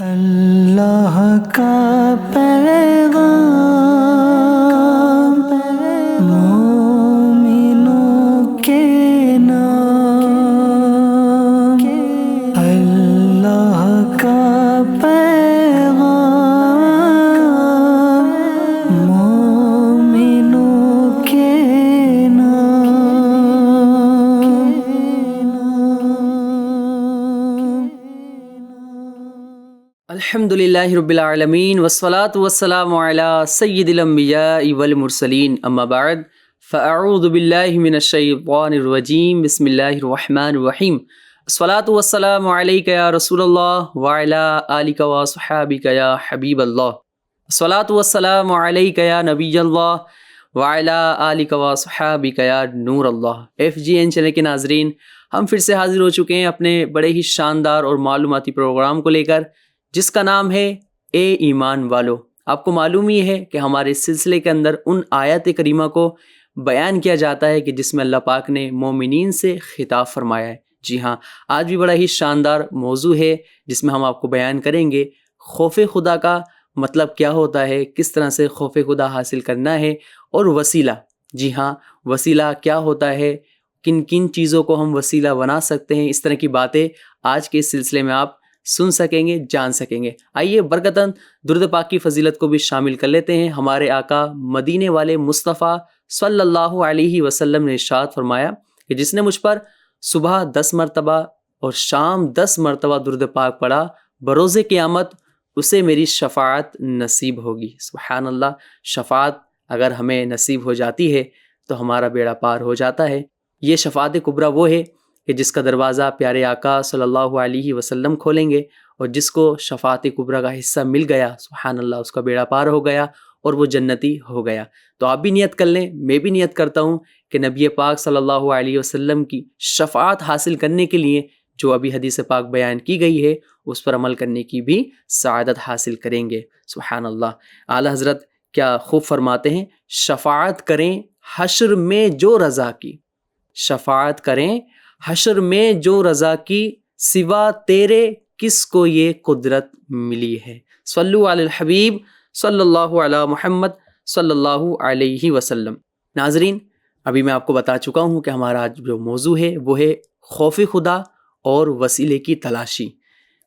اللہ کا پیغام مومنوں کے نام، اللہ کا پیغام مومنوں کے نام۔ الحمدللہ رب العالمین والصلاة والسلام علی سید الانبیاء والمرسلین، اما بعد فاعوذ باللہ من الشیطان الرجیم، بسم اللہ الرحمن الرحیم۔ الصلاة والسلام علیک یا رسول اللہ وعلی آلک واصحابک یا حبیب اللہ۔ الصلاة والسلام علیک یا نبی اللہ وعلی آلک واصحابک یا نور اللہ۔ FGN چینل کے ناظرین، ہم پھر سے حاضر ہو چکے ہیں اپنے بڑے ہی شاندار اور معلوماتی پروگرام کو لے کر، جس کا نام ہے اے ایمان والو۔ آپ کو معلوم ہی ہے کہ ہمارے اس سلسلے کے اندر ان آیات کریمہ کو بیان کیا جاتا ہے کہ جس میں اللہ پاک نے مومنین سے خطاب فرمایا ہے۔ جی ہاں، آج بھی بڑا ہی شاندار موضوع ہے جس میں ہم آپ کو بیان کریں گے خوف خدا کا مطلب کیا ہوتا ہے، کس طرح سے خوف خدا حاصل کرنا ہے، اور وسیلہ، جی ہاں وسیلہ کیا ہوتا ہے، کن کن چیزوں کو ہم وسیلہ بنا سکتے ہیں۔ اس طرح کی باتیں آج کے اس سلسلے میں آپ سن سکیں گے، جان سکیں گے۔ آئیے برکتاً درود پاک کی فضیلت کو بھی شامل کر لیتے ہیں۔ ہمارے آقا مدینے والے مصطفیٰ صلی اللہ علیہ وسلم نے ارشاد فرمایا کہ جس نے مجھ پر صبح 10 مرتبہ اور شام 10 مرتبہ درود پاک پڑھا، بروز قیامت اسے میری شفاعت نصیب ہوگی۔ سبحان اللہ، شفاعت اگر ہمیں نصیب ہو جاتی ہے تو ہمارا بیڑا پار ہو جاتا ہے۔ یہ شفاعت کبریٰ وہ ہے کہ جس کا دروازہ پیارے آقا صلی اللہ علیہ وسلم کھولیں گے، اور جس کو شفاعت کبریٰ کا حصہ مل گیا، سبحان اللہ، اس کا بیڑا پار ہو گیا اور وہ جنتی ہو گیا۔ تو آپ بھی نیت کر لیں، میں بھی نیت کرتا ہوں کہ نبی پاک صلی اللہ علیہ وسلم کی شفاعت حاصل کرنے کے لیے جو ابھی حدیث پاک بیان کی گئی ہے اس پر عمل کرنے کی بھی سعادت حاصل کریں گے۔ سبحان اللہ، اعلیٰ حضرت کیا خوب فرماتے ہیں، شفاعت کریں حشر میں جو رضا کی، شفاعت کریں حشر میں جو رضا کی، سوا تیرے کس کو یہ قدرت ملی ہے۔ صلو علی الحبیب صلی اللہ علی محمد صلی اللہ علیہ وسلم۔ ناظرین، ابھی میں آپ کو بتا چکا ہوں کہ ہمارا آج جو موضوع ہے وہ ہے خوف خدا اور وسیلے کی تلاشی۔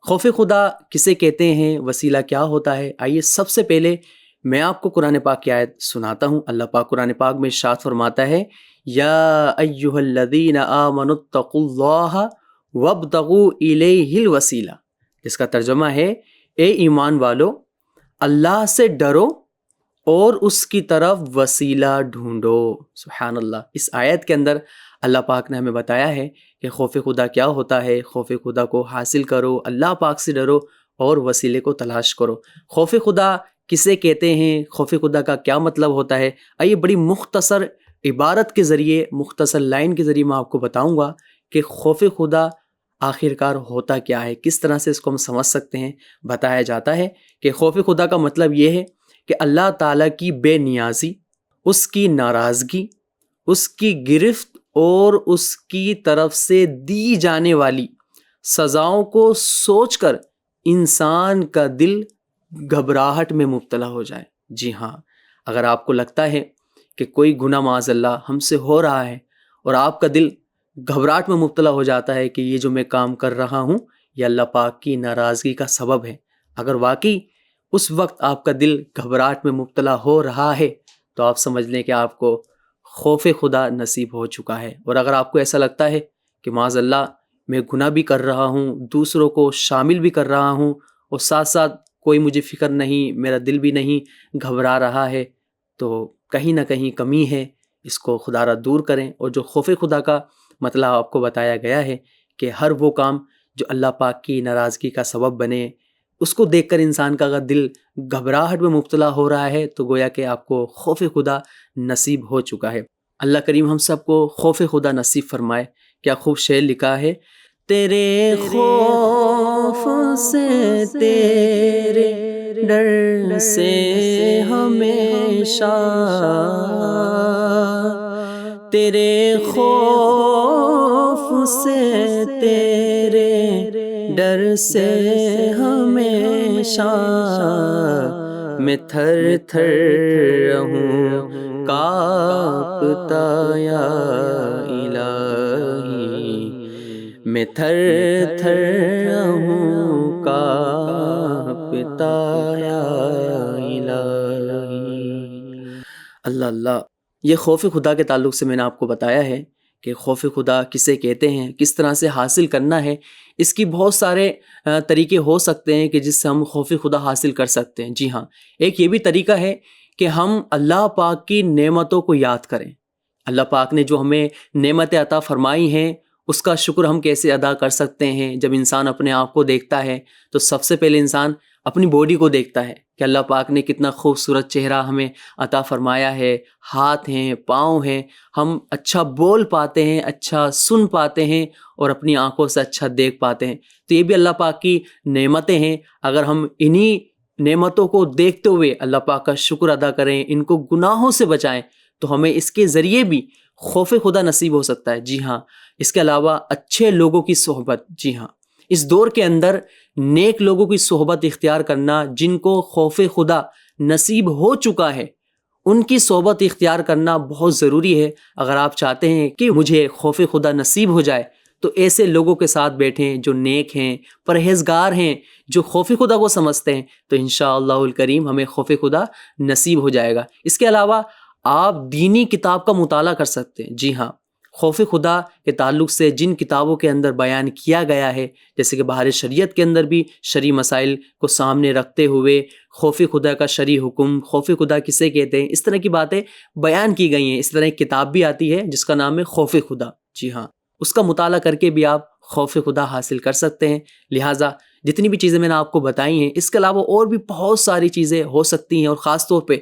خوف خدا کسے کہتے ہیں، وسیلہ کیا ہوتا ہے؟ آئیے سب سے پہلے میں آپ کو قرآن پاک کی آیت سناتا ہوں۔ اللہ پاک قرآن پاک میں ارشاد فرماتا ہے، یا ایھا الذین آمنوا اتقوا اللہ وابتغوا الیہ الوسیلہ، جس کا ترجمہ ہے اے ایمان والو، اللہ سے ڈرو اور اس کی طرف وسیلہ ڈھونڈو۔ سبحان اللہ، اس آیت کے اندر اللہ پاک نے ہمیں بتایا ہے کہ خوف خدا کیا ہوتا ہے۔ خوف خدا کو حاصل کرو، اللہ پاک سے ڈرو اور وسیلے کو تلاش کرو۔ خوف خدا کسے کہتے ہیں، خوف خدا کا کیا مطلب ہوتا ہے؟ آئیے بڑی مختصر عبارت کے ذریعے، مختصر لائن کے ذریعے میں آپ کو بتاؤں گا کہ خوف خدا آخرکار ہوتا کیا ہے، کس طرح سے اس کو ہم سمجھ سکتے ہیں۔ بتایا جاتا ہے کہ خوف خدا کا مطلب یہ ہے کہ اللہ تعالیٰ کی بے نیازی، اس کی ناراضگی، اس کی گرفت اور اس کی طرف سے دی جانے والی سزاؤں کو سوچ کر انسان کا دل گھبراہٹ میں مبتلا ہو جائے۔ جی ہاں، اگر آپ کو لگتا ہے کہ کوئی گناہ معاذ اللہ ہم سے ہو رہا ہے اور آپ کا دل گھبراہٹ میں مبتلا ہو جاتا ہے کہ یہ جو میں کام کر رہا ہوں یہ اللہ پاک کی ناراضگی کا سبب ہے، اگر واقعی اس وقت آپ کا دل گھبراہٹ میں مبتلا ہو رہا ہے تو آپ سمجھ لیں کہ آپ کو خوف خدا نصیب ہو چکا ہے۔ اور اگر آپ کو ایسا لگتا ہے کہ معاذ اللہ میں گناہ بھی کر رہا ہوں، دوسروں کو شامل بھی کر رہا ہوں، اور ساتھ ساتھ کوئی مجھے فکر نہیں، میرا دل بھی نہیں گھبرا رہا ہے، تو کہیں نہ کہیں کمی ہے، اس کو خدا را دور کریں۔ اور جو خوف خدا کا مطلب آپ کو بتایا گیا ہے کہ ہر وہ کام جو اللہ پاک کی ناراضگی کا سبب بنے، اس کو دیکھ کر انسان کا اگر دل گھبراہٹ میں مبتلا ہو رہا ہے تو گویا کہ آپ کو خوف خدا نصیب ہو چکا ہے۔ اللہ کریم ہم سب کو خوف خدا نصیب فرمائے۔ کیا خوب شعر لکھا ہے، تیرے خوف سے تیرے ڈر سے ہمیشہ، تیرے خوف سے تیرے ڈر سے ہمیشہ شان میں تھر تھر رہوں کانپتا یا الہی، میں تھر تھر رہوں کانپتا یا الہی۔ اللہ اللہ، یہ خوف خدا کے تعلق سے میں نے آپ کو بتایا ہے کہ خوف خدا کسے کہتے ہیں، کس طرح سے حاصل کرنا ہے۔ اس کی بہت سارے طریقے ہو سکتے ہیں کہ جس سے ہم خوف خدا حاصل کر سکتے ہیں۔ جی ہاں، ایک یہ بھی طریقہ ہے کہ ہم اللہ پاک کی نعمتوں کو یاد کریں۔ اللہ پاک نے جو ہمیں نعمتیں عطا فرمائی ہیں اس کا شکر ہم کیسے ادا کر سکتے ہیں۔ جب انسان اپنے آپ کو دیکھتا ہے تو سب سے پہلے انسان اپنی باڈی کو دیکھتا ہے کہ اللہ پاک نے کتنا خوبصورت چہرہ ہمیں عطا فرمایا ہے، ہاتھ ہیں، پاؤں ہیں، ہم اچھا بول پاتے ہیں، اچھا سن پاتے ہیں اور اپنی آنکھوں سے اچھا دیکھ پاتے ہیں۔ تو یہ بھی اللہ پاک کی نعمتیں ہیں۔ اگر ہم انہی نعمتوں کو دیکھتے ہوئے اللہ پاک کا شکر ادا کریں، ان کو گناہوں سے بچائیں، تو ہمیں اس کے ذریعے بھی خوف خدا نصیب ہو سکتا ہے۔ جی ہاں، اس کے علاوہ اچھے لوگوں کی صحبت۔ جی ہاں، اس دور کے اندر نیک لوگوں کی صحبت اختیار کرنا، جن کو خوف خدا نصیب ہو چکا ہے، ان کی صحبت اختیار کرنا بہت ضروری ہے۔ اگر آپ چاہتے ہیں کہ مجھے خوف خدا نصیب ہو جائے تو ایسے لوگوں کے ساتھ بیٹھیں جو نیک ہیں، پرہیزگار ہیں، جو خوف خدا کو سمجھتے ہیں، تو انشاءاللہ الکریم ہمیں خوف خدا نصیب ہو جائے گا۔ اس کے علاوہ آپ دینی کتاب کا مطالعہ کر سکتے ہیں۔ جی ہاں، خوف خدا کے تعلق سے جن کتابوں کے اندر بیان کیا گیا ہے، جیسے کہ بہار شریعت کے اندر بھی شرعی مسائل کو سامنے رکھتے ہوئے خوف خدا کا شرعی حکم، خوف خدا کسے کہتے ہیں، اس طرح کی باتیں بیان کی گئی ہیں۔ اس طرح ایک کتاب بھی آتی ہے جس کا نام ہے خوف خدا۔ جی ہاں، اس کا مطالعہ کر کے بھی آپ خوف خدا حاصل کر سکتے ہیں۔ لہٰذا جتنی بھی چیزیں میں نے آپ کو بتائی ہیں، اس کے علاوہ اور بھی بہت ساری چیزیں ہو سکتی ہیں، اور خاص طور پہ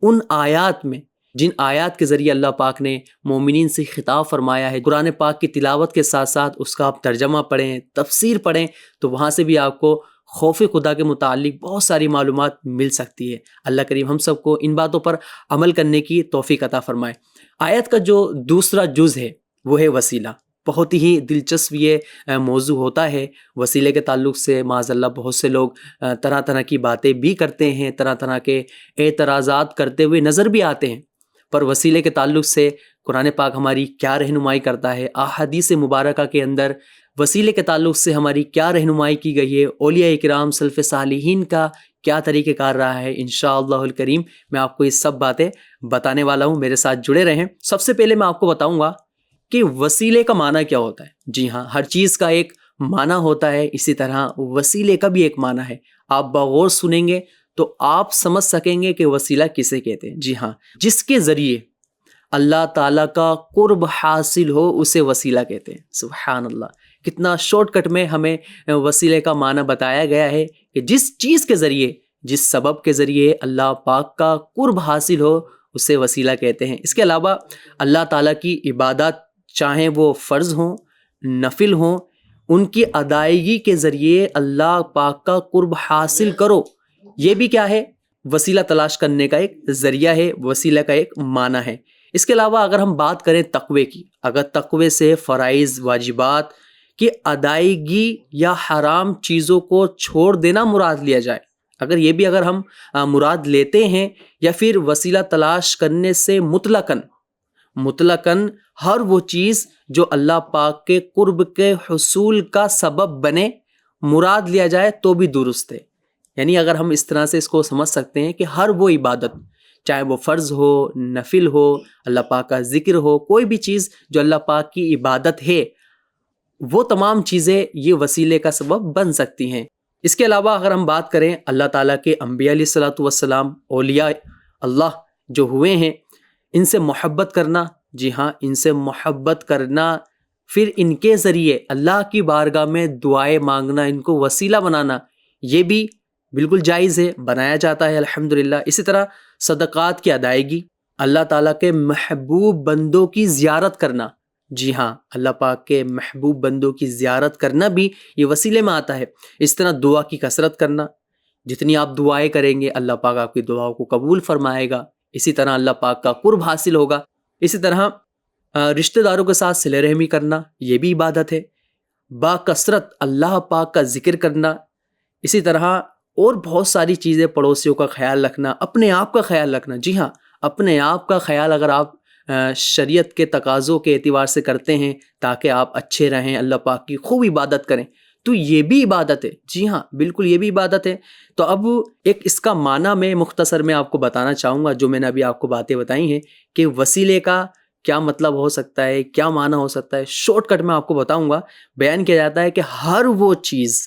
ان آیات میں جن آیات کے ذریعے اللہ پاک نے مومنین سے خطاب فرمایا ہے، قرآن پاک کی تلاوت کے ساتھ ساتھ اس کا آپ ترجمہ پڑھیں، تفسیر پڑھیں، تو وہاں سے بھی آپ کو خوف خدا کے متعلق بہت ساری معلومات مل سکتی ہے۔ اللہ کریم ہم سب کو ان باتوں پر عمل کرنے کی توفیق عطا فرمائے۔ آیت کا جو دوسرا جز ہے وہ ہے وسیلہ۔ بہت ہی دلچسپ یہ موضوع ہوتا ہے۔ وسیلے کے تعلق سے معاذ اللہ بہت سے لوگ طرح طرح کی باتیں بھی کرتے ہیں، طرح طرح کے اعتراضات کرتے ہوئے نظر بھی آتے ہیں، پر وسیلے کے تعلق سے قرآن پاک ہماری کیا رہنمائی کرتا ہے، احادیث مبارکہ کے اندر وسیلے کے تعلق سے ہماری کیا رہنمائی کی گئی ہے، اولیاء کرام سلف صالحین کا کیا طریقہ کار رہا ہے، انشاءاللہ الکریم میں آپ کو یہ سب باتیں بتانے والا ہوں۔ میرے ساتھ جڑے رہیں۔ سب سے پہلے میں آپ کو بتاؤں گا کہ وسیلے کا معنی کیا ہوتا ہے۔ جی ہاں، ہر چیز کا ایک معنی ہوتا ہے، اسی طرح وسیلے کا بھی ایک معنی ہے۔ آپ بغور سنیں گے تو آپ سمجھ سکیں گے کہ وسیلہ کسے کہتے ہیں۔ جی ہاں، جس کے ذریعے اللہ تعالیٰ کا قرب حاصل ہو اسے وسیلہ کہتے ہیں۔ سبحان اللہ، کتنا شارٹ کٹ میں ہمیں وسیلے کا معنی بتایا گیا ہے کہ جس چیز کے ذریعے، جس سبب کے ذریعے اللہ پاک کا قرب حاصل ہو اسے وسیلہ کہتے ہیں۔ اس کے علاوہ اللہ تعالیٰ کی عبادت، چاہیں وہ فرض ہوں، نفل ہوں، ان کی ادائیگی کے ذریعے اللہ پاک کا قرب حاصل کرو، یہ بھی کیا ہے؟ وسیلہ تلاش کرنے کا ایک ذریعہ ہے، وسیلہ کا ایک معنی ہے۔ اس کے علاوہ اگر ہم بات کریں تقوی کی، اگر تقوی سے فرائض واجبات کی ادائیگی یا حرام چیزوں کو چھوڑ دینا مراد لیا جائے، اگر ہم مراد لیتے ہیں، یا پھر وسیلہ تلاش کرنے سے مطلقاً ہر وہ چیز جو اللہ پاک کے قرب کے حصول کا سبب بنے مراد لیا جائے تو بھی درست ہے۔ یعنی اگر ہم اس طرح سے اس کو سمجھ سکتے ہیں کہ ہر وہ عبادت، چاہے وہ فرض ہو، نفل ہو، اللہ پاک کا ذکر ہو، کوئی بھی چیز جو اللہ پاک کی عبادت ہے، وہ تمام چیزیں یہ وسیلے کا سبب بن سکتی ہیں۔ اس کے علاوہ اگر ہم بات کریں اللہ تعالیٰ کے انبیاء علیہ الصلوۃ والسلام، اولیاء اللہ جو ہوئے ہیں، ان سے محبت کرنا، جی ہاں، ان سے محبت کرنا، پھر ان کے ذریعے اللہ کی بارگاہ میں دعائیں مانگنا، ان کو وسیلہ بنانا، یہ بھی بالکل جائز ہے، بنایا جاتا ہے الحمدللہ۔ اسی طرح صدقات کی ادائیگی، اللہ تعالیٰ کے محبوب بندوں کی زیارت کرنا، جی ہاں، اللہ پاک کے محبوب بندوں کی زیارت کرنا بھی یہ وسیلے میں آتا ہے۔ اس طرح دعا کی کثرت کرنا، جتنی آپ دعائیں کریں گے اللہ پاک آپ کی دعاؤں کو قبول فرمائے گا، اسی طرح اللہ پاک کا قرب حاصل ہوگا۔ اسی طرح رشتہ داروں کے ساتھ صلہ رحمی کرنا، یہ بھی عبادت ہے۔ با کثرت اللہ پاک کا ذکر کرنا، اسی طرح اور بہت ساری چیزیں، پڑوسیوں کا خیال رکھنا، اپنے آپ کا خیال رکھنا. جی ہاں، اپنے آپ کا خیال اگر آپ شریعت کے تقاضوں کے اعتبار سے کرتے ہیں تاکہ آپ اچھے رہیں، اللہ پاک کی خوب عبادت کریں، تو یہ بھی عبادت ہے. جی ہاں، بالکل یہ بھی عبادت ہے. تو اب ایک اس کا معنی میں مختصر میں آپ کو بتانا چاہوں گا، جو میں نے ابھی آپ کو باتیں بتائی ہیں کہ وسیلے کا کیا مطلب ہو سکتا ہے، کیا معنی ہو سکتا ہے. شارٹ کٹ میں آپ کو بتاؤں گا. بیان کیا جاتا ہے کہ ہر وہ چیز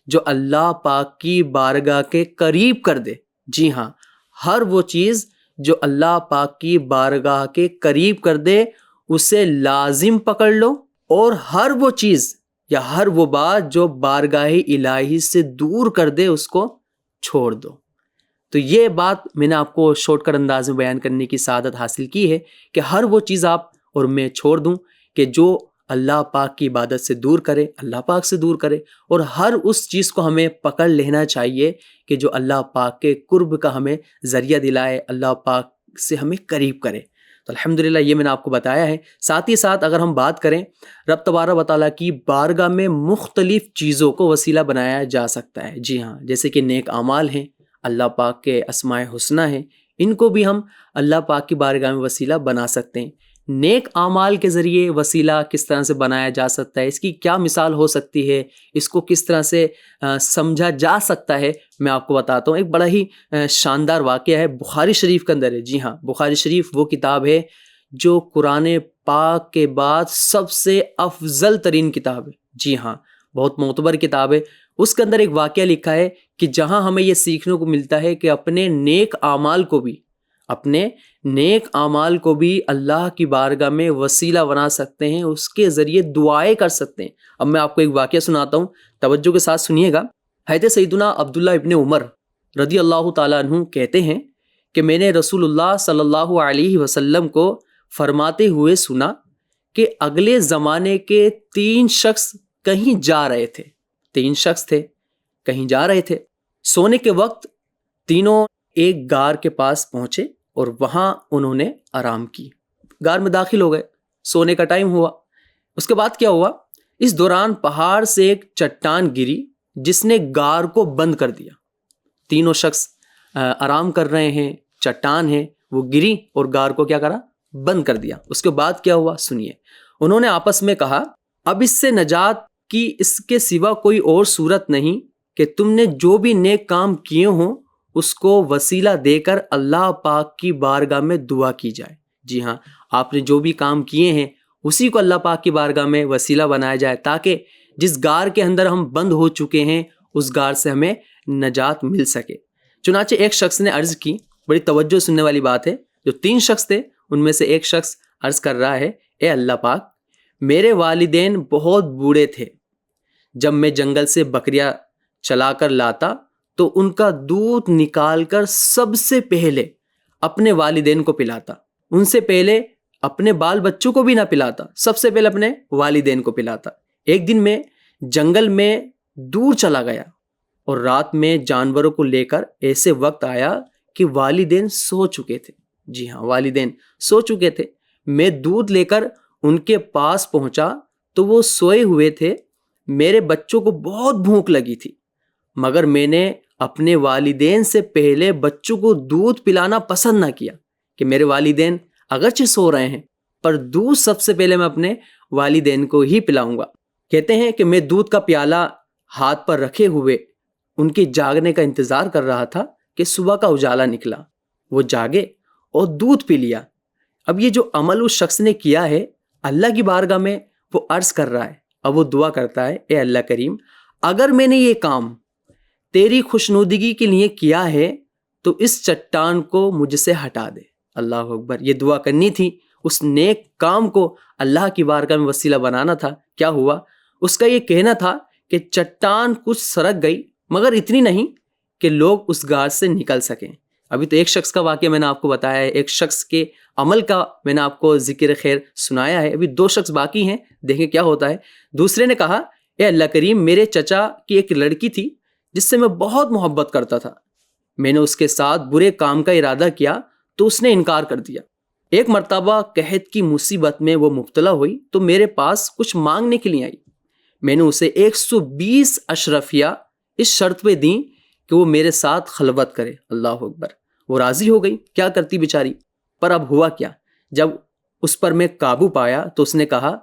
جو اللہ پاک کی بارگاہ کے قریب کر دے. جی ہاں، ہر وہ چیز جو اللہ پاک کی بارگاہ کے قریب کر دے اسے لازم پکڑ لو، اور ہر وہ چیز یا ہر وہ بات جو بارگاہ الہی سے دور کر دے اس کو چھوڑ دو. تو یہ بات میں نے آپ کو شارٹ کٹ انداز میں بیان کرنے کی سعادت حاصل کی ہے کہ ہر وہ چیز آپ اور میں چھوڑ دوں کہ جو اللہ پاک کی عبادت سے دور کرے، اللہ پاک سے دور کرے، اور ہر اس چیز کو ہمیں پکڑ لینا چاہیے کہ جو اللہ پاک کے قرب کا ہمیں ذریعہ دلائے، اللہ پاک سے ہمیں قریب کرے. تو الحمدللہ یہ میں نے آپ کو بتایا ہے. ساتھ ہی ساتھ اگر ہم بات کریں رب تبارک و تعالیٰ کی بارگاہ میں مختلف چیزوں کو وسیلہ بنایا جا سکتا ہے. جی ہاں، جیسے کہ نیک اعمال ہیں، اللہ پاک کے اسماء حسنہ ہیں، ان کو بھی ہم اللہ پاک کی بارگاہ میں وسیلہ بنا سکتے ہیں. نیک اعمال کے ذریعے وسیلہ کس طرح سے بنایا جا سکتا ہے، اس کی کیا مثال ہو سکتی ہے، اس کو کس طرح سے سمجھا جا سکتا ہے، میں آپ کو بتاتا ہوں. ایک بڑا ہی شاندار واقعہ ہے، بخاری شریف کے اندر ہے. جی ہاں، بخاری شریف وہ کتاب ہے جو قرآن پاک کے بعد سب سے افضل ترین کتاب ہے. جی ہاں، بہت معتبر کتاب ہے. اس کے اندر ایک واقعہ لکھا ہے کہ جہاں ہمیں یہ سیکھنے کو ملتا ہے کہ اپنے نیک اعمال کو بھی اللہ کی بارگاہ میں وسیلہ بنا سکتے ہیں، اس کے ذریعے دعائیں کر سکتے ہیں. اب میں آپ کو ایک واقعہ سناتا ہوں، توجہ کے ساتھ سنیے گا. حضرت سیدنا عبداللہ ابن عمر رضی اللہ تعالیٰ عنہ کہتے ہیں کہ میں نے رسول اللہ صلی اللہ علیہ وسلم کو فرماتے ہوئے سنا کہ اگلے زمانے کے 3 شخص کہیں جا رہے تھے. 3 شخص تھے، کہیں جا رہے تھے. سونے کے وقت تینوں ایک غار کے پاس پہنچے اور وہاں انہوں نے آرام کی. غار میں داخل ہو گئے، سونے کا ٹائم ہوا. اس کے بعد کیا ہوا، اس دوران پہاڑ سے ایک چٹان گری جس نے غار کو بند کر دیا. تینوں شخص آرام کر رہے ہیں، چٹان ہے وہ گری اور غار کو کیا کرا، بند کر دیا. اس کے بعد کیا ہوا سنیے. انہوں نے آپس میں کہا اب اس سے نجات کی اس کے سوا کوئی اور صورت نہیں کہ تم نے جو بھی نیک کام کیے ہوں اس کو وسیلہ دے کر اللہ پاک کی بارگاہ میں دعا کی جائے. جی ہاں، آپ نے جو بھی کام کیے ہیں اسی کو اللہ پاک کی بارگاہ میں وسیلہ بنایا جائے تاکہ جس غار کے اندر ہم بند ہو چکے ہیں اس غار سے ہمیں نجات مل سکے. چنانچہ ایک شخص نے عرض کی، بڑی توجہ سننے والی بات ہے، جو 3 شخص تھے ان میں سے ایک شخص عرض کر رہا ہے، اے اللہ پاک، میرے والدین بہت بوڑھے تھے. جب میں جنگل سے بکریاں چلا کر لاتا تو ان کا دودھ نکال کر سب سے پہلے اپنے والدین کو پلاتا، ان سے پہلے اپنے بال بچوں کو بھی نہ پلاتا، سب سے پہلے اپنے والدین کو پلاتا. ایک دن میں جنگل میں دور چلا گیا اور رات میں جانوروں کو لے کر ایسے وقت آیا کہ والدین سو چکے تھے. جی ہاں، والدین سو چکے تھے. میں دودھ لے کر ان کے پاس پہنچا تو وہ سوئے ہوئے تھے. میرے بچوں کو بہت بھوک لگی تھی مگر میں نے اپنے والدین سے پہلے بچوں کو دودھ پلانا پسند نہ کیا کہ میرے والدین اگرچہ سو رہے ہیں پر دودھ سب سے پہلے میں اپنے والدین کو ہی پلاؤں گا. کہتے ہیں کہ میں دودھ کا پیالہ ہاتھ پر رکھے ہوئے ان کے جاگنے کا انتظار کر رہا تھا کہ صبح کا اجالا نکلا. وہ جاگے اور دودھ پی لیا. اب یہ جو عمل اس شخص نے کیا ہے اللہ کی بارگاہ میں وہ عرض کر رہا ہے. اب وہ دعا کرتا ہے، اے اللہ کریم، اگر میں نے یہ کام تیری خوشنودگی کے لیے کیا ہے تو اس چٹان کو مجھ سے ہٹا دے. اللہ اکبر. یہ دعا کرنی تھی، اس نیک کام کو اللہ کی بارگاہ میں وسیلہ بنانا تھا. کیا ہوا، اس کا یہ کہنا تھا کہ چٹان کچھ سرک گئی مگر اتنی نہیں کہ لوگ اس غار سے نکل سکیں. ابھی تو ایک شخص کا واقعہ میں نے آپ کو بتایا ہے، ایک شخص کے عمل کا میں نے آپ کو ذکر خیر سنایا ہے. ابھی 2 شخص باقی ہیں، دیکھیں کیا ہوتا ہے. دوسرے نے کہا، اے اللہ کریم، میرے چچا کی ایک لڑکی تھی جس سے میں بہت محبت کرتا تھا. میں نے اس کے ساتھ برے کام کا ارادہ کیا تو اس نے انکار کر دیا. ایک مرتبہ قحط کی مصیبت میں وہ مبتلا ہوئی تو میرے پاس کچھ مانگنے کے لیے آئی. میں نے اسے 120 اشرفیہ اس شرط پہ دیں کہ وہ میرے ساتھ خلوت کرے۔ اللہ اکبر۔ وہ راضی ہو گئی، کیا کرتی بیچاری۔ پر اب ہوا کیا، جب اس پر میں قابو پایا تو اس نے کہا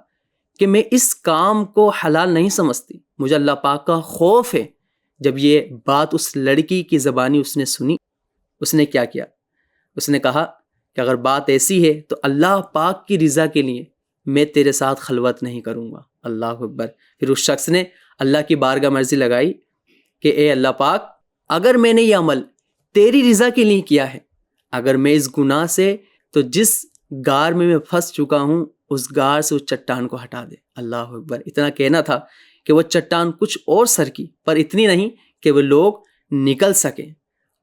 کہ میں اس کام کو حلال نہیں سمجھتی، مجھے اللہ پاک کا خوف ہے۔ جب یہ بات اس لڑکی کی زبانی اس نے سنی، اس نے کیا کیا، اس نے کہا کہ اگر بات ایسی ہے تو اللہ پاک کی رضا کے لیے میں تیرے ساتھ خلوت نہیں کروں گا۔ اللہ اکبر۔ پھر اس شخص نے اللہ کی بارگاہ مرضی لگائی کہ اے اللہ پاک، اگر میں نے یہ عمل تیری رضا کے لیے کیا ہے، اگر میں اس گناہ سے، تو جس غار میں پھنس چکا ہوں اس غار سے اس چٹان کو ہٹا دے۔ اللہ اکبر۔ اتنا کہنا تھا کہ وہ چٹان کچھ اور سرکی، پر اتنی نہیں کہ وہ لوگ نکل سکیں۔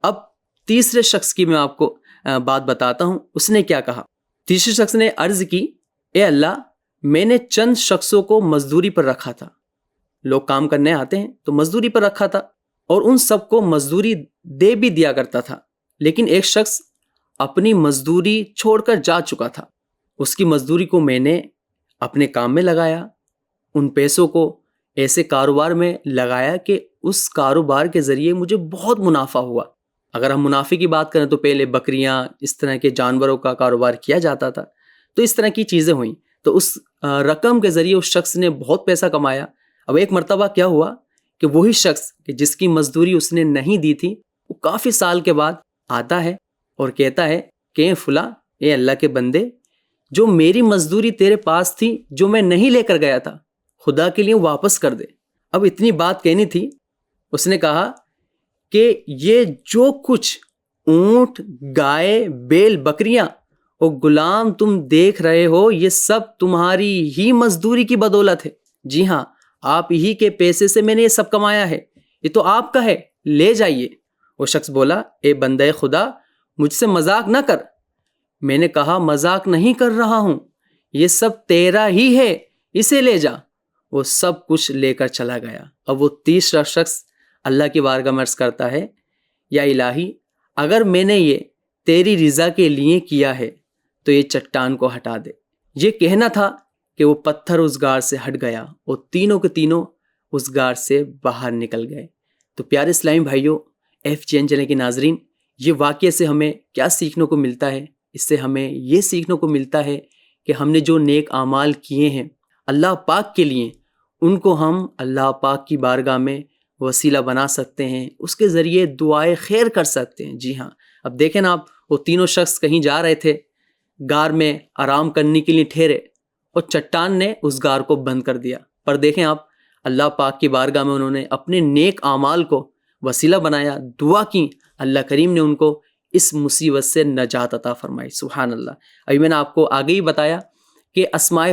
اب تیسرے شخص کی میں آپ کو بات بتاتا ہوں، اس نے کیا کہا۔ تیسرے شخص نے عرض کی، اے اللہ، میں نے چند شخصوں کو مزدوری پر رکھا تھا، لوگ کام کرنے آتے ہیں تو مزدوری پر رکھا تھا، اور ان سب کو مزدوری دے بھی دیا کرتا تھا، لیکن ایک شخص اپنی مزدوری چھوڑ کر جا چکا تھا۔ اس کی مزدوری کو میں نے اپنے کام میں لگایا، ان پیسوں کو ایسے کاروبار میں لگایا کہ اس کاروبار کے ذریعے مجھے بہت منافع ہوا۔ اگر ہم منافع کی بات کریں تو پہلے بکریاں، اس طرح کے جانوروں کا کاروبار کیا جاتا تھا، تو اس طرح کی چیزیں ہوئیں، تو اس رقم کے ذریعے اس شخص نے بہت پیسہ کمایا۔ اب ایک مرتبہ کیا ہوا کہ وہی شخص کہ جس کی مزدوری اس نے نہیں دی تھی، وہ کافی سال کے بعد آتا ہے اور کہتا ہے کہ اے فلاں، اے اللہ کے بندے، جو میری مزدوری تیرے پاس تھی، جو میں نہیں لے کر گیا تھا، خدا کے لیے واپس کر دے۔ اب اتنی بات کہنی تھی، اس نے کہا کہ یہ جو کچھ اونٹ، گائے، بیل، بکریاں اور غلام تم دیکھ رہے ہو، یہ سب تمہاری ہی مزدوری کی بدولت ہے۔ جی ہاں، آپ ہی کے پیسے سے میں نے یہ سب کمایا ہے، یہ تو آپ کا ہے، لے جائیے۔ وہ شخص بولا، اے بندے خدا، مجھ سے مذاق نہ کر۔ میں نے کہا مذاق نہیں کر رہا ہوں، یہ سب تیرا ہی ہے، اسے لے جا۔ وہ سب کچھ لے کر چلا گیا۔ اب وہ تیسرا شخص اللہ کی بارگاہ میں عرض کرتا ہے، یا الہی، اگر میں نے یہ تیری رضا کے لیے کیا ہے تو یہ چٹان کو ہٹا دے۔ یہ کہنا تھا کہ وہ پتھر اس غار سے ہٹ گیا اور تینوں کے تینوں اس غار سے باہر نکل گئے۔ تو پیارے اسلامی بھائیوں، FGN چینل کے ناظرین، یہ واقعے سے ہمیں کیا سیکھنے کو ملتا ہے؟ اس سے ہمیں یہ سیکھنے کو ملتا ہے کہ ہم نے جو نیک اعمال کیے ہیں اللہ پاک کے لیے، ان کو ہم اللہ پاک کی بارگاہ میں وسیلہ بنا سکتے ہیں، اس کے ذریعے دعائے خیر کر سکتے ہیں۔ جی ہاں، اب دیکھیں نا آپ، وہ تینوں شخص کہیں جا رہے تھے، غار میں آرام کرنے کے لیے ٹھہرے، اور چٹان نے اس غار کو بند کر دیا۔ پر دیکھیں آپ، اللہ پاک کی بارگاہ میں انہوں نے اپنے نیک اعمال کو وسیلہ بنایا، دعا کی، اللہ کریم نے ان کو اس مصیبت سے نجات عطا فرمائی۔ سبحان اللہ۔ ابھی میں نے آپ کو آگے ہی بتایا کہ اسماء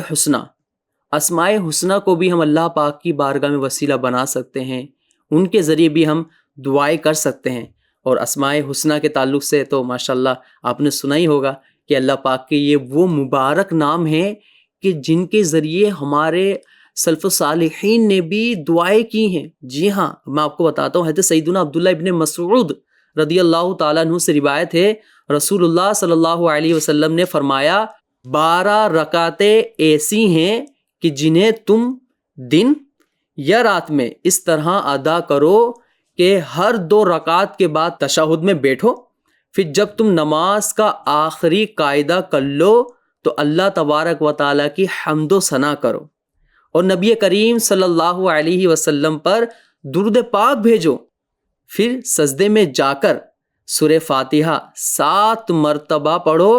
حسنہ کو بھی ہم اللہ پاک کی بارگاہ میں وسیلہ بنا سکتے ہیں، ان کے ذریعے بھی ہم دعائیں کر سکتے ہیں۔ اور اسماء حسنہ کے تعلق سے تو ماشاءاللہ آپ نے سنا ہی ہوگا کہ اللہ پاک کے یہ وہ مبارک نام ہیں کہ جن کے ذریعے ہمارے سلف صالحین نے بھی دعائیں کی ہیں۔ جی ہاں، میں آپ کو بتاتا ہوں، حضرت سیدنا عبداللہ ابن مسعود رضی اللہ تعالیٰ عنہ سے روایت ہے، رسول اللہ صلی اللہ علیہ وسلم نے فرمایا، 12 رکعتیں ایسی ہیں کہ جنہیں تم دن یا رات میں اس طرح ادا کرو کہ ہر 2 رکعت کے بعد تشہد میں بیٹھو، پھر جب تم نماز کا آخری قاعدہ کر لو تو اللہ تبارک و تعالیٰ کی حمد و ثنا کرو، اور نبی کریم صلی اللہ علیہ وسلم پر درود پاک بھیجو، پھر سجدے میں جا کر سورہ فاتحہ 7 مرتبہ پڑھو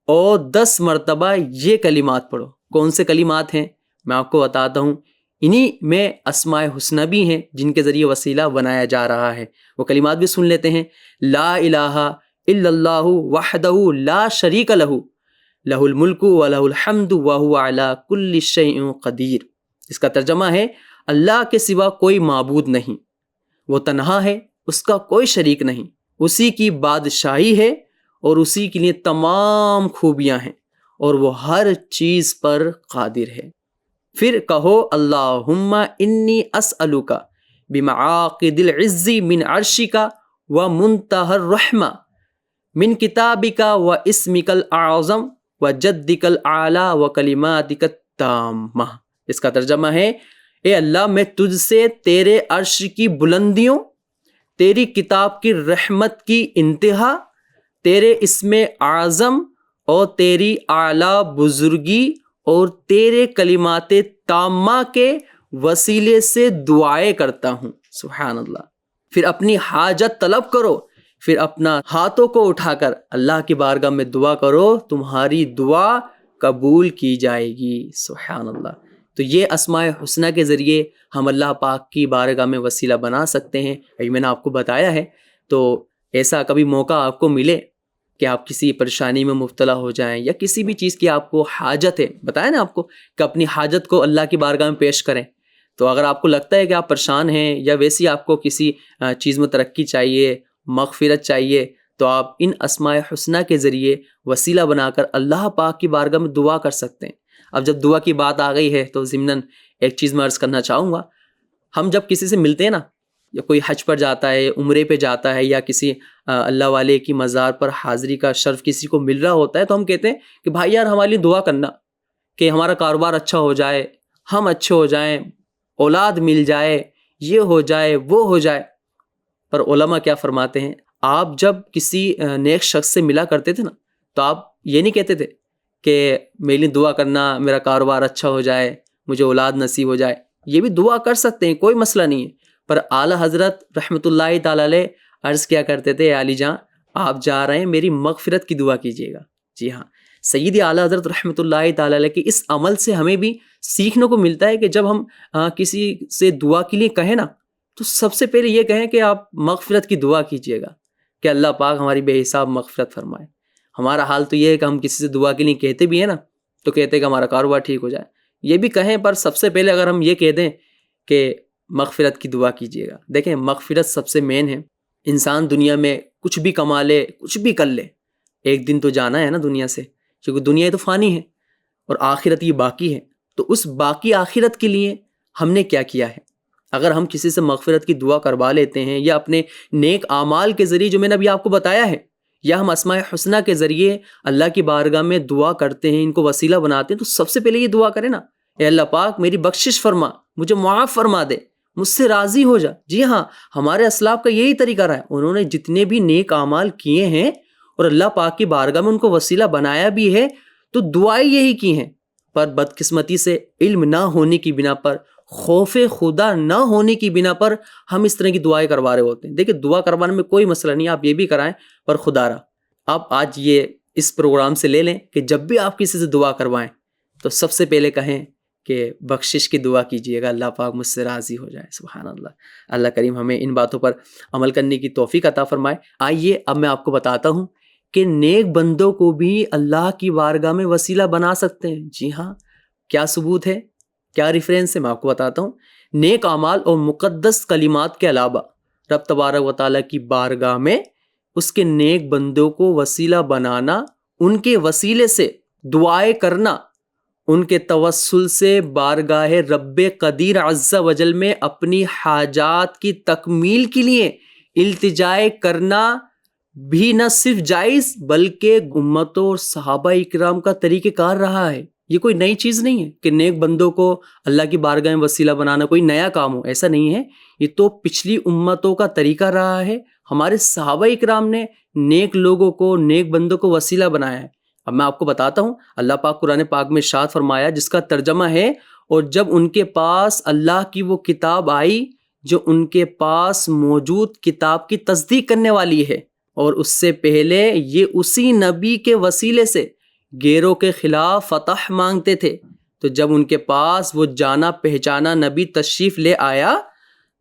اور 10 مرتبہ یہ کلمات پڑھو۔ کون سے کلمات ہیں؟ میں آپ کو بتاتا ہوں، انہی میں اسماء حسنہ بھی ہیں جن کے ذریعے وسیلہ بنایا جا رہا ہے۔ وہ کلمات بھی سن لیتے ہیں۔ لا الہ الا اللہ وحدہ لا شریک لہ، لہ الملک و لہ الحمد وہو علی کل شیء قدیر۔ اس کا ترجمہ ہے، اللہ کے سوا کوئی معبود نہیں، وہ تنہا ہے، اس کا کوئی شریک نہیں، اسی کی بادشاہی ہے اور اسی کے لیے تمام خوبیاں ہیں، اور وہ ہر چیز پر قادر ہے۔ پھر کہو، اللہم انی اسألک بمعاقد العز من عرشک ومنتہى الرحمہ من کتابک واسمک الاعظم وجدک الاعلی وکلماتک التامہ۔ اس کا ترجمہ ہے، اے اللہ، میں تجھ سے تیرے عرش کی بلندیوں، تیری کتاب کی رحمت کی انتہا، تیرے اسم اعظم اور تیری اعلیٰ بزرگی اور تیرے کلمات تامہ کے وسیلے سے دعائیں کرتا ہوں. سبحان اللہ. پھر اپنی حاجت طلب کرو، پھر اپنا ہاتھوں کو اٹھا کر اللہ کی بارگاہ میں دعا کرو، تمہاری دعا قبول کی جائے گی. سبحان اللہ. تو یہ اسماء حسنہ کے ذریعے ہم اللہ پاک کی بارگاہ میں وسیلہ بنا سکتے ہیں. ابھی میں نے آپ کو بتایا ہے. تو ایسا کبھی موقع آپ کو ملے کہ آپ کسی پریشانی میں مبتلا ہو جائیں یا کسی بھی چیز کی آپ کو حاجت ہے، بتایا نا آپ کو کہ اپنی حاجت کو اللہ کی بارگاہ میں پیش کریں. تو اگر آپ کو لگتا ہے کہ آپ پریشان ہیں یا ویسی آپ کو کسی چیز میں ترقی چاہیے، مغفرت چاہیے، تو آپ ان اسماء حسنہ کے ذریعے وسیلہ بنا کر اللہ پاک کی بارگاہ میں دعا کر سکتے ہیں. اب جب دعا کی بات آ گئی ہے تو ضمناً ایک چیز میں عرض کرنا چاہوں گا. ہم جب کسی سے ملتے ہیں نا، یا کوئی حج پر جاتا ہے، عمرے پہ جاتا ہے، یا کسی اللہ والے کی مزار پر حاضری کا شرف کسی کو مل رہا ہوتا ہے، تو ہم کہتے ہیں کہ بھائی یار ہمارے لیے دعا کرنا کہ ہمارا کاروبار اچھا ہو جائے، ہم اچھے ہو جائیں، اولاد مل جائے، یہ ہو جائے، وہ ہو جائے. پر علماء کیا فرماتے ہیں، آپ جب کسی نیک شخص سے ملا کرتے تھے نا، تو آپ یہ نہیں کہتے تھے کہ میرے لیے دعا کرنا، میرا کاروبار اچھا ہو جائے، مجھے اولاد نصیب ہو جائے. یہ بھی دعا کر سکتے ہیں، کوئی مسئلہ نہیں ہے. پر اعلیٰ حضرت رحمۃ اللہ تعالی علیہ عرض کیا کرتے تھے، علی جان آپ جا رہے ہیں، میری مغفرت کی دعا کیجیے گا. جی ہاں، سیدی اعلیٰ حضرت رحمۃ اللہ تعالی علیہ کے اس عمل سے ہمیں بھی سیکھنے کو ملتا ہے کہ جب ہم کسی سے دعا کے لیے کہیں نا، تو سب سے پہلے یہ کہیں کہ آپ مغفرت کی دعا کیجیے گا کہ اللہ پاک ہماری بے حساب مغفرت فرمائے. ہمارا حال تو یہ ہے کہ ہم کسی سے دعا کے لیے کہتے بھی ہیں نا، تو کہتے ہیں کہ ہمارا کاروبار ٹھیک ہو جائے، یہ بھی کہیں، پر سب سے پہلے اگر ہم یہ کہہ دیں کہ مغفرت کی دعا کیجیے گا. دیکھیں مغفرت سب سے مین ہے. انسان دنیا میں کچھ بھی کما لے، کچھ بھی کر لے، ایک دن تو جانا ہے نا دنیا سے، کیونکہ دنیا تو فانی ہے اور آخرت یہ باقی ہے. تو اس باقی آخرت کے لیے ہم نے کیا کیا ہے؟ اگر ہم کسی سے مغفرت کی دعا کروا لیتے ہیں، یا اپنے نیک اعمال کے ذریعے جو میں نے ابھی آپ کو بتایا ہے، یا ہم اسماء حسنہ کے ذریعے اللہ کی بارگاہ میں دعا کرتے ہیں، ان کو وسیلہ بناتے ہیں، تو سب سے پہلے یہ دعا کریں نا، اے اللہ پاک میری بخشش فرما، مجھے معاف فرما دے، مجھ سے راضی ہو جا. جی ہاں، ہمارے اسلاف کا یہی طریقہ رہا ہے. انہوں نے جتنے بھی نیک اعمال کیے ہیں اور اللہ پاک کی بارگاہ میں ان کو وسیلہ بنایا بھی ہے، تو دعائیں یہی کی ہیں. پر بدقسمتی سے علم نہ ہونے کی بنا پر، خوف خدا نہ ہونے کی بنا پر ہم اس طرح کی دعائیں کروا رہے ہوتے ہیں. دیکھیں دعا کروانے میں کوئی مسئلہ نہیں، آپ یہ بھی کرائیں، پر خدا را آپ آج یہ اس پروگرام سے لے لیں کہ جب بھی آپ کسی سے دعا کروائیں تو سب سے پہلے کہیں کہ بخشش کی دعا کیجیے گا، اللہ پاک مجھ سے راضی ہو جائے. سبحان اللہ. اللہ کریم ہمیں ان باتوں پر عمل کرنے کی توفیق عطا فرمائے. آئیے اب میں آپ کو بتاتا ہوں کہ نیک بندوں کو بھی اللہ کی بارگاہ میں وسیلہ بنا سکتے ہیں. جی ہاں، کیا ثبوت ہے، کیا ریفرنس ہے، میں آپ کو بتاتا ہوں. نیک اعمال اور مقدس کلمات کے علاوہ رب تبارک و تعالیٰ کی بارگاہ میں اس کے نیک بندوں کو وسیلہ بنانا، ان کے وسیلے سے دعائیں کرنا، ان کے توسل سے بارگاہ رب قدیر عز و جل میں اپنی حاجات کی تکمیل کے لیے التجائے کرنا بھی نہ صرف جائز بلکہ امتوں اور صحابہ اکرام کا طریقہ کار رہا ہے. یہ کوئی نئی چیز نہیں ہے کہ نیک بندوں کو اللہ کی بارگاہ میں وسیلہ بنانا کوئی نیا کام ہو، ایسا نہیں ہے. یہ تو پچھلی امتوں کا طریقہ رہا ہے. ہمارے صحابہ اکرام نے نیک لوگوں کو، نیک بندوں کو وسیلہ بنایا ہے. اب میں آپ کو بتاتا ہوں، اللہ پاک قرآن پاک میں ارشاد فرمایا جس کا ترجمہ ہے، اور جب ان کے پاس اللہ کی وہ کتاب آئی جو ان کے پاس موجود کتاب کی تصدیق کرنے والی ہے، اور اس سے پہلے یہ اسی نبی کے وسیلے سے غیروں کے خلاف فتح مانگتے تھے، تو جب ان کے پاس وہ جانا پہچانا نبی تشریف لے آیا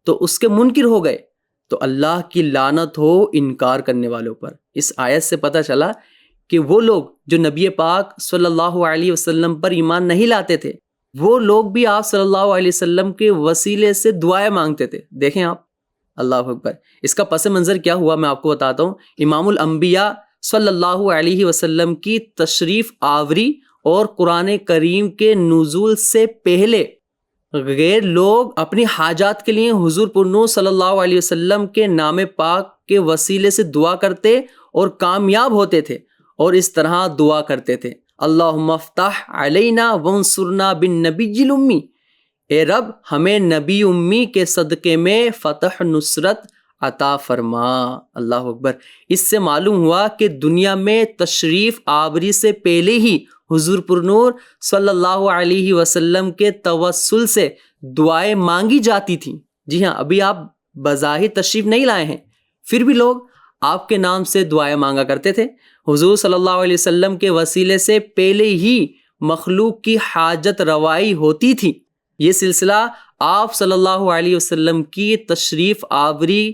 تو اس کے منکر ہو گئے. تو اللہ کی لعنت ہو انکار کرنے والوں پر. اس آیت سے پتہ چلا کہ وہ لوگ جو نبی پاک صلی اللہ علیہ وسلم پر ایمان نہیں لاتے تھے، وہ لوگ بھی آپ صلی اللہ علیہ وسلم کے وسیلے سے دعائیں مانگتے تھے. دیکھیں آپ، اللہ اکبر. اس کا پس منظر کیا ہوا میں آپ کو بتاتا ہوں. امام الانبیاء صلی اللہ علیہ وسلم کی تشریف آوری اور قرآن کریم کے نزول سے پہلے غیر لوگ اپنی حاجات کے لیے حضور پرنور صلی اللہ علیہ وسلم کے نام پاک کے وسیلے سے دعا کرتے اور کامیاب ہوتے تھے، اور اس طرح دعا کرتے تھے، اللہم افتح علینا وانصرنا بالنبی الامی، اے رب ہمیں نبی امی کے صدقے میں فتح نصرت عطا فرما۔ اللہ اکبر۔ اس سے معلوم ہوا کہ دنیا میں تشریف آوری سے پہلے ہی حضور پرنور صلی اللہ علیہ وسلم کے توسل سے دعائیں مانگی جاتی تھیں۔ جی ہاں، ابھی آپ بظاہر تشریف نہیں لائے ہیں، پھر بھی لوگ آپ کے نام سے دعائیں مانگا کرتے تھے۔ حضور صلی اللہ علیہ وسلم کے وسیلے سے پہلے ہی مخلوق کی حاجت روائی ہوتی تھی۔ یہ سلسلہ آپ صلی اللہ علیہ وسلم کی تشریف آوری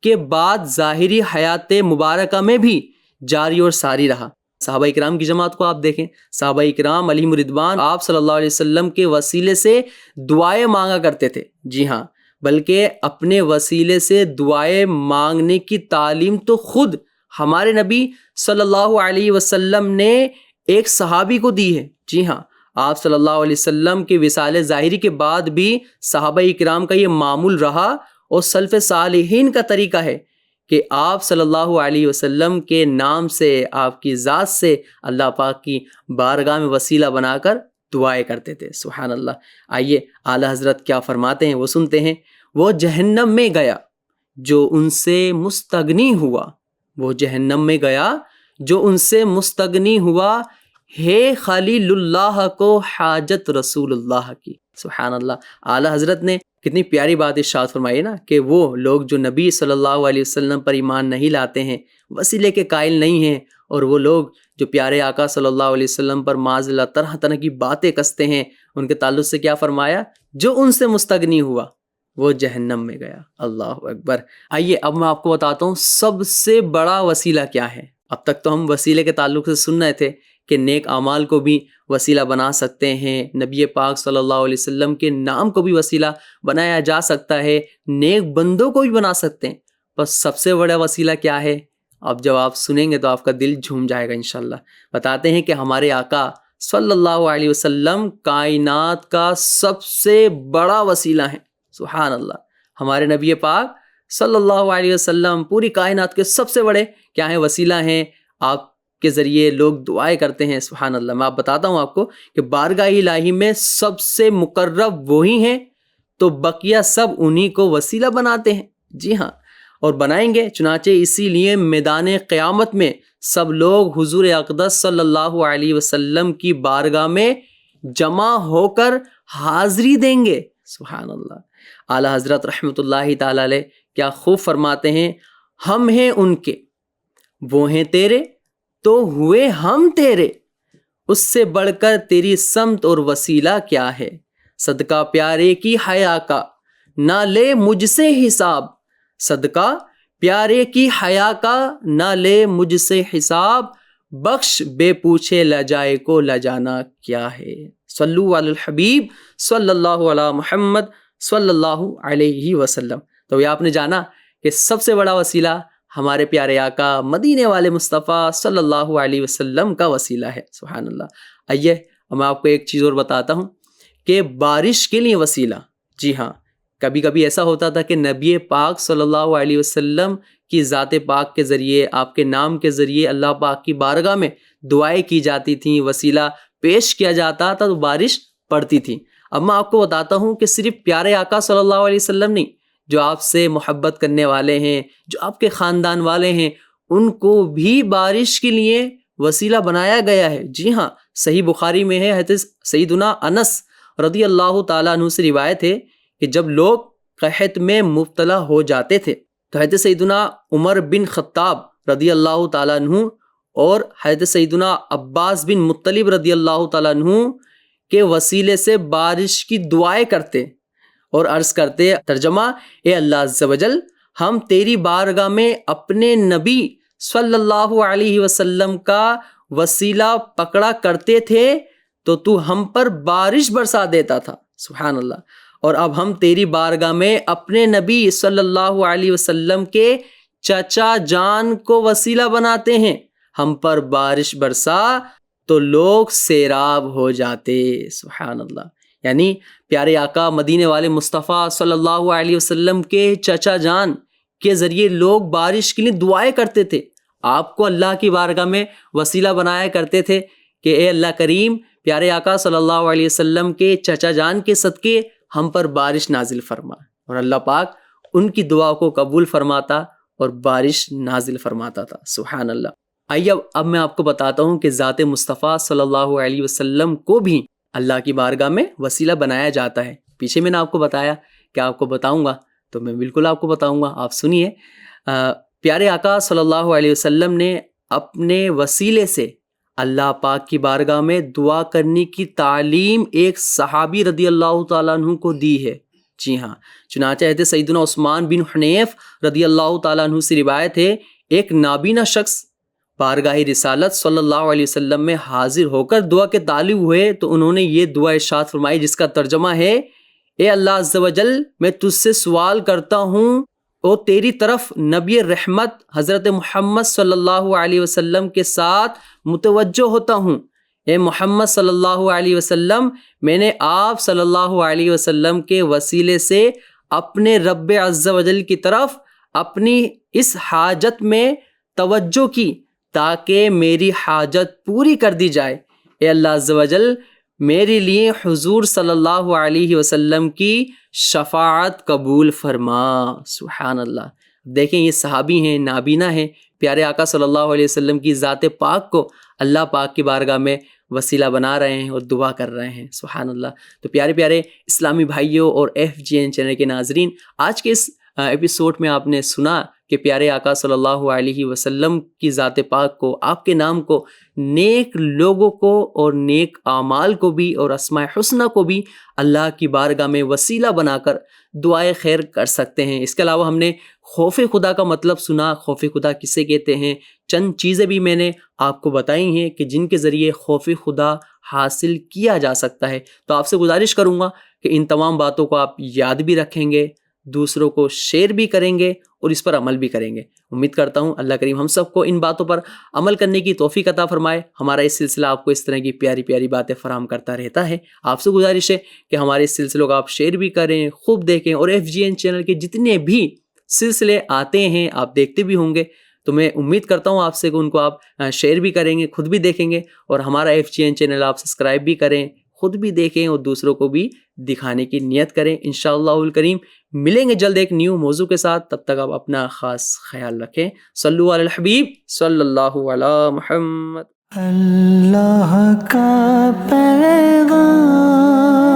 کے بعد ظاہری حیات مبارکہ میں بھی جاری اور ساری رہا۔ صحابہ اکرام کی جماعت کو آپ دیکھیں، صحابہ اکرام علیہم رضوان آپ صلی اللہ علیہ وسلم کے وسیلے سے دعائیں مانگا کرتے تھے۔ جی ہاں، بلکہ اپنے وسیلے سے دعائیں مانگنے کی تعلیم تو خود ہمارے نبی صلی اللہ علیہ وسلم نے ایک صحابی کو دی ہے۔ جی ہاں، آپ صلی اللہ علیہ وسلم کے وصال ظاہری کے بعد بھی صحابہ اکرام کا یہ معمول رہا اور سلف صالحین کا طریقہ ہے کہ آپ صلی اللہ علیہ وسلم کے نام سے، آپ کی ذات سے اللہ پاک کی بارگاہ میں وسیلہ بنا کر دعائیں کرتے تھے۔ سبحان اللہ۔ آئیے اعلیٰ حضرت کیا فرماتے ہیں، وہ سنتے ہیں۔ وہ جہنم میں گیا جو ان سے مستغنی ہوا، وہ جہنم میں گیا جو ان سے مستغنی ہوا، ہے خلیل اللہ کو حاجت رسول اللہ کی۔ سبحان اللہ۔ اعلیٰ حضرت نے کتنی پیاری بات ارشاد فرمائی نا کہ وہ لوگ جو نبی صلی اللہ علیہ وسلم پر ایمان نہیں لاتے ہیں، وسیلے کے قائل نہیں ہیں، اور وہ لوگ جو پیارے آقا صلی اللہ علیہ وسلم پر معاذ اللہ طرح طرح کی باتیں کستے ہیں، ان کے تعلق سے کیا فرمایا؟ جو ان سے مستغنی ہوا وہ جہنم میں گیا۔ اللہ اکبر۔ آئیے اب میں آپ کو بتاتا ہوں سب سے بڑا وسیلہ کیا ہے۔ اب تک تو ہم وسیلے کے تعلق سے سن رہے تھے کہ نیک اعمال کو بھی وسیلہ بنا سکتے ہیں، نبی پاک صلی اللہ علیہ وسلم کے نام کو بھی وسیلہ بنایا جا سکتا ہے، نیک بندوں کو بھی بنا سکتے ہیں، بس سب سے بڑا وسیلہ کیا ہے؟ اب جب آپ سنیں گے تو آپ کا دل جھوم جائے گا انشاءاللہ۔ بتاتے ہیں کہ ہمارے آقا صلی اللہ علیہ وسلم کائنات کا سب سے بڑا وسیلہ ہیں۔ سبحان اللہ۔ ہمارے نبی پاک صلی اللہ علیہ وسلم پوری کائنات کے سب سے بڑے کیا ہیں؟ وسیلہ ہیں۔ آپ کے ذریعے لوگ دعائیں کرتے ہیں۔ سبحان اللہ۔ میں آپ بتاتا ہوں آپ کو کہ بارگاہ الہی میں سب سے مقرب وہی ہیں، تو بقیہ سب انہی کو وسیلہ بناتے ہیں۔ جی ہاں، اور بنائیں گے۔ چنانچہ اسی لیے میدان قیامت میں سب لوگ حضور اقدس صلی اللہ علیہ وسلم کی بارگاہ میں جمع ہو کر حاضری دیں گے۔ سبحان اللہ۔ اعلیٰ حضرت رحمۃ اللہ تعالی علیہ کیا خوب فرماتے ہیں، ہم ہیں ان کے، وہ ہیں تیرے، تو ہوئے ہم تیرے، اس سے بڑھ کر تیری سمت اور وسیلہ کیا ہے؟ صدقہ پیارے کی حیا کا نہ لے مجھ سے حساب، صدقہ پیارے کی حیا کا نہ لے مجھ سے حساب، بخش بے پوچھے لجائے کو لجانا کیا ہے؟ صلو علی الحبیب صلی اللہ علی محمد صلی اللہ علیہ وسلم۔ تو یہ آپ نے جانا کہ سب سے بڑا وسیلہ ہمارے پیارے آقا مدینے والے مصطفیٰ صلی اللہ علیہ وسلم کا وسیلہ ہے۔ سبحان اللہ۔ آئیے میں آپ کو ایک چیز اور بتاتا ہوں کہ بارش کے لیے وسیلہ۔ جی ہاں، کبھی کبھی ایسا ہوتا تھا کہ نبی پاک صلی اللہ علیہ وسلم کی ذات پاک کے ذریعے، آپ کے نام کے ذریعے اللہ پاک کی بارگاہ میں دعائیں کی جاتی تھیں، وسیلہ پیش کیا جاتا تھا تو بارش پڑتی تھی۔ اب میں آپ کو بتاتا ہوں کہ صرف پیارے آقا صلی اللہ علیہ وسلم نہیں، جو آپ سے محبت کرنے والے ہیں، جو آپ کے خاندان والے ہیں، ان کو بھی بارش کے لیے وسیلہ بنایا گیا ہے۔ جی ہاں، صحیح بخاری میں ہے، حضرت سیدنا انس رضی اللہ تعالیٰ عنہ سے روایت ہے کہ جب لوگ قحط میں مبتلا ہو جاتے تھے تو حضرت سیدنا عمر بن خطاب رضی اللہ تعالیٰ عنہ اور حضرت سیدنا عباس بن مطلب رضی اللہ تعالیٰ عنہ کے وسیلے سے بارش کی دعائیں کرتے اور عرض کرتے، ترجمہ، اے اللہ عز و جل، ہم تیری بارگاہ میں اپنے نبی صلی اللہ علیہ وسلم کا وسیلہ پکڑا کرتے تھے تو ہم پر بارش برسا دیتا تھا۔ سبحان اللہ۔ اور اب ہم تیری بارگاہ میں اپنے نبی صلی اللہ علیہ وسلم کے چچا جان کو وسیلہ بناتے ہیں، ہم پر بارش برسا تو لوگ سیراب ہو جاتے۔ سبحان اللہ۔ یعنی پیارے آقا مدینے والے مصطفیٰ صلی اللہ علیہ وسلم کے چچا جان کے ذریعے لوگ بارش کے لیے دعائیں کرتے تھے، آپ کو اللہ کی بارگاہ میں وسیلہ بنایا کرتے تھے کہ اے اللہ کریم، پیارے آقا صلی اللہ علیہ وسلم کے چچا جان کے صدقے ہم پر بارش نازل فرما، اور اللہ پاک ان کی دعا کو قبول فرماتا اور بارش نازل فرماتا تھا۔ سبحان اللہ۔ آئیے اب میں آپ کو بتاتا ہوں کہ ذات مصطفیٰ صلی اللہ علیہ وسلم کو بھی اللہ کی بارگاہ میں وسیلہ بنایا جاتا ہے۔ پیچھے میں نے آپ کو بتایا کہ آپ کو بتاؤں گا، تو میں بالکل آپ کو بتاؤں گا، آپ سنیے۔ پیارے آقا صلی اللہ علیہ وسلم نے اپنے وسیلے سے اللہ پاک کی بارگاہ میں دعا کرنے کی تعلیم ایک صحابی رضی اللہ تعالیٰ عنہ کو دی ہے۔ جی ہاں، چنانچہ حضرت سیدنا عثمان بن حنیف رضی اللہ تعالیٰ عنہ سے روایت ہے، ایک نابینا شخص بارگاہ رسالت صلی اللہ علیہ وسلم میں حاضر ہو کر دعا کے طالب ہوئے تو انہوں نے یہ دعا ارشاد فرمائی جس کا ترجمہ ہے، اے اللہ عز و جل، میں تجھ سے سوال کرتا ہوں اور تیری طرف نبی رحمت حضرت محمد صلی اللہ علیہ وسلم کے ساتھ متوجہ ہوتا ہوں۔ اے محمد صلی اللہ علیہ وسلم، میں نے آپ صلی اللہ علیہ وسلم کے وسیلے سے اپنے رب عز و جل کی طرف اپنی اس حاجت میں توجہ کی تاکہ میری حاجت پوری کر دی جائے۔ اے اللہ عز و جل، میرے لیے حضور صلی اللہ علیہ وسلم کی شفاعت قبول فرما۔ سبحان اللہ۔ دیکھیں یہ صحابی ہیں، نابینا ہیں، پیارے آقا صلی اللہ علیہ وسلم کی ذات پاک کو اللہ پاک کی بارگاہ میں وسیلہ بنا رہے ہیں اور دعا کر رہے ہیں۔ سبحان اللہ۔ تو پیارے پیارے اسلامی بھائیوں اور FGN چینل کے ناظرین، آج کے اس ایپیسوڈ میں آپ نے سنا کہ پیارے آقا صلی اللہ علیہ وسلم کی ذات پاک کو، آپ کے نام کو، نیک لوگوں کو اور نیک اعمال کو بھی اور اسماء حسنہ کو بھی اللہ کی بارگاہ میں وسیلہ بنا کر دعائے خیر کر سکتے ہیں۔ اس کے علاوہ ہم نے خوف خدا کا مطلب سنا، خوف خدا کسے کہتے ہیں، چند چیزیں بھی میں نے آپ کو بتائی ہیں کہ جن کے ذریعے خوف خدا حاصل کیا جا سکتا ہے۔ تو آپ سے گزارش کروں گا کہ ان تمام باتوں کو آپ یاد بھی رکھیں گے، دوسروں کو شیئر بھی کریں گے اور اس پر عمل بھی کریں گے۔ امید کرتا ہوں اللہ کریم ہم سب کو ان باتوں پر عمل کرنے کی توفیق عطا فرمائے۔ ہمارا اس سلسلہ آپ کو اس طرح کی پیاری پیاری باتیں فراہم کرتا رہتا ہے۔ آپ سے گزارش ہے کہ ہمارے اس سلسلوں کو آپ شیئر بھی کریں، خوب دیکھیں، اور FGN چینل کے جتنے بھی سلسلے آتے ہیں آپ دیکھتے بھی ہوں گے، تو میں امید کرتا ہوں آپ سے کہ ان کو آپ شیئر بھی کریں گے، خود بھی دیکھیں گے، اور ہمارا FGN چینل آپ سبسکرائب بھی کریں، خود بھی دیکھیں اور دوسروں کو بھی دکھانے کی نیت کریں۔ انشاءاللہ الکریم ملیں گے جلد ایک نیو موضوع کے ساتھ، تب تک آپ اپنا خاص خیال رکھیں۔ صلو علی الحبیب صلی اللہ علی محمد۔ اللہ کا پیغام